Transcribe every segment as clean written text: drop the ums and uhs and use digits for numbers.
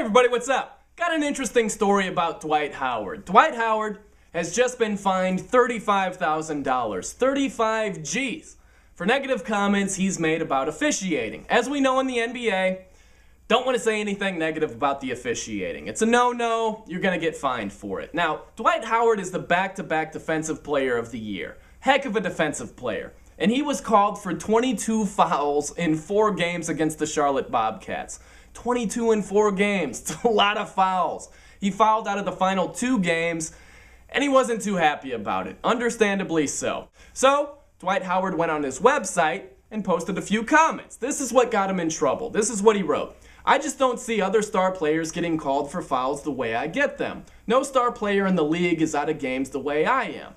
everybody, what's up? Got an interesting story about Dwight Howard. Dwight Howard has just been fined $35,000, 35 G's, for negative comments he's made about officiating. As we know in the NBA, don't want to say anything negative about the officiating. It's a no-no, you're going to get fined for it. Now, Dwight Howard is the back-to-back Defensive Player of the Year. Heck of a defensive player. And he was called for 22 fouls in 4 games against the Charlotte Bobcats. 22 in 4 games. It's a lot of fouls. He fouled out of the final 2 games, and he wasn't too happy about it. Understandably so. So, Dwight Howard went on his website and posted a few comments. This is what got him in trouble. This is what he wrote. I just don't see other star players getting called for fouls the way I get them. No star player in the league is out of games the way I am.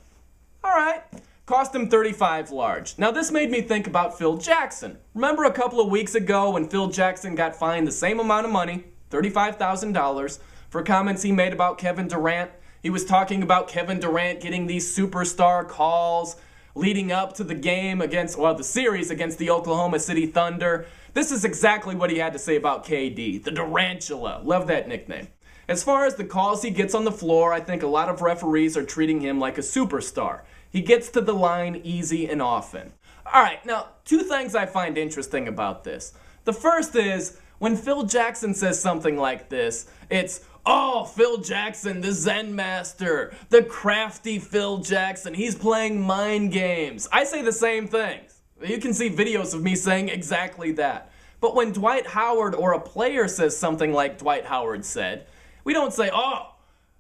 Alright. Cost him 35 large. Now this made me think about Phil Jackson. Remember a couple of weeks ago when Phil Jackson got fined the same amount of money, $35,000, for comments he made about Kevin Durant? He was talking about Kevin Durant getting these superstar calls leading up to the game against, well, the series against the Oklahoma City Thunder. This is exactly what he had to say about KD, the Durantula. Love that nickname. As far as the calls he gets on the floor, I think a lot of referees are treating him like a superstar. He gets to the line easy and often. Alright, now, 2 things I find interesting about this. The first is, when Phil Jackson says something like this, it's, oh, Phil Jackson, the Zen master, the crafty Phil Jackson, he's playing mind games. I say the same things. You can see videos of me saying exactly that. But when Dwight Howard or a player says something like Dwight Howard said, we don't say, oh,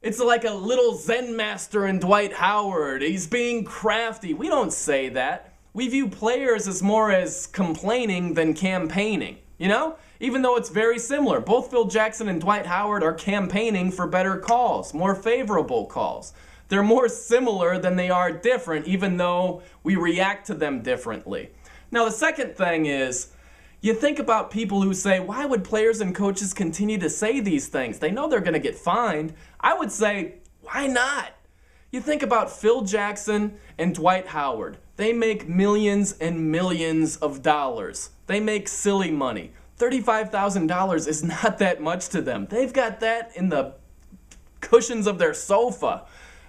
it's like a little Zen master in Dwight Howard, he's being crafty. We don't say that. We view players as more as complaining than campaigning, you know? Even though it's very similar. Both Phil Jackson and Dwight Howard are campaigning for better calls, more favorable calls. They're more similar than they are different, even though we react to them differently. Now, the second thing is, you think about people who say, why would players and coaches continue to say these things? They know they're going to get fined. I would say, why not? You think about Phil Jackson and Dwight Howard. They make millions and millions of dollars. They make silly money. $35,000 is not that much to them. They've got that in the cushions of their sofa.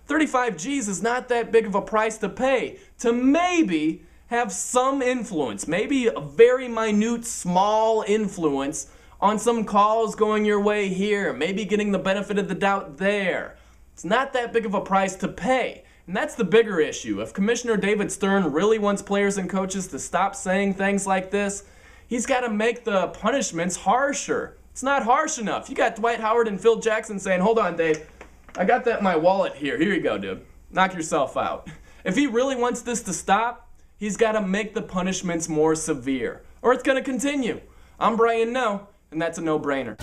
35 G's is not that big of a price to pay to maybe have some influence, maybe a very minute, small influence on some calls going your way here, maybe getting the benefit of the doubt there. It's not that big of a price to pay. And that's the bigger issue. If Commissioner David Stern really wants players and coaches to stop saying things like this, he's got to make the punishments harsher. It's not harsh enough. You got Dwight Howard and Phil Jackson saying, hold on, Dave, I got that in my wallet here. Here you go, dude. Knock yourself out. If he really wants this to stop, he's got to make the punishments more severe, or it's going to continue. I'm Brian No, and that's a no-brainer.